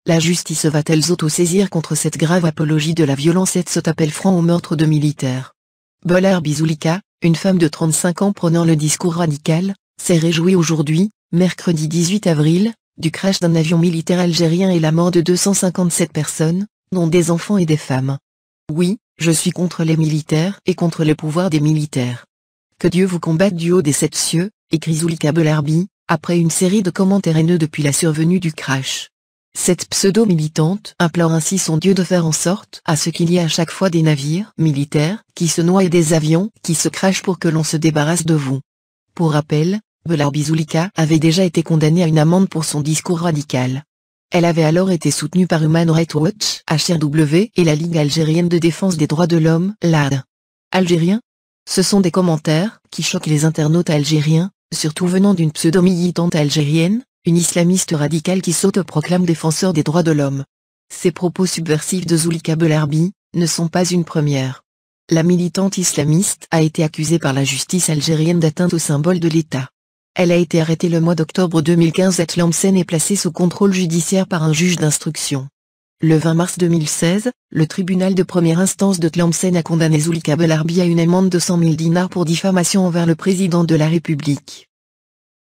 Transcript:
La justice va-t-elle s'auto-saisir contre cette grave apologie de la violence et cet appel franc au meurtre de militaires? Belarbi Zulika, une femme de 35 ans prônant le discours radical, s'est réjouie aujourd'hui, mercredi 18 avril, du crash d'un avion militaire algérien et la mort de 257 personnes, dont des enfants et des femmes. Oui, je suis contre les militaires et contre le pouvoir des militaires. Que Dieu vous combatte du haut des 7 cieux, écrit Zulika Belarbi, après une série de commentaires haineux depuis la survenue du crash. Cette pseudo-militante implore ainsi son Dieu de faire en sorte à ce qu'il y ait à chaque fois des navires militaires qui se noient et des avions qui se crashent pour que l'on se débarrasse de vous. Pour rappel, Belarbi Zulika avait déjà été condamnée à une amende pour son discours radical. Elle avait alors été soutenue par Human Rights Watch, HRW et la Ligue algérienne de défense des droits de l'homme, LAD. Algérien? Ce sont des commentaires qui choquent les internautes algériens, surtout venant d'une pseudo-militante algérienne, une islamiste radicale qui s'autoproclame défenseur des droits de l'homme. Ces propos subversifs de Zulika Belarbi ne sont pas une première. La militante islamiste a été accusée par la justice algérienne d'atteinte au symbole de l'État. Elle a été arrêtée le mois d'octobre 2015 à Tlemcen et placée sous contrôle judiciaire par un juge d'instruction. Le 20 mars 2016, le tribunal de première instance de Tlemcen a condamné Zulika Belarbi à une amende de 100 000 dinars pour diffamation envers le président de la République.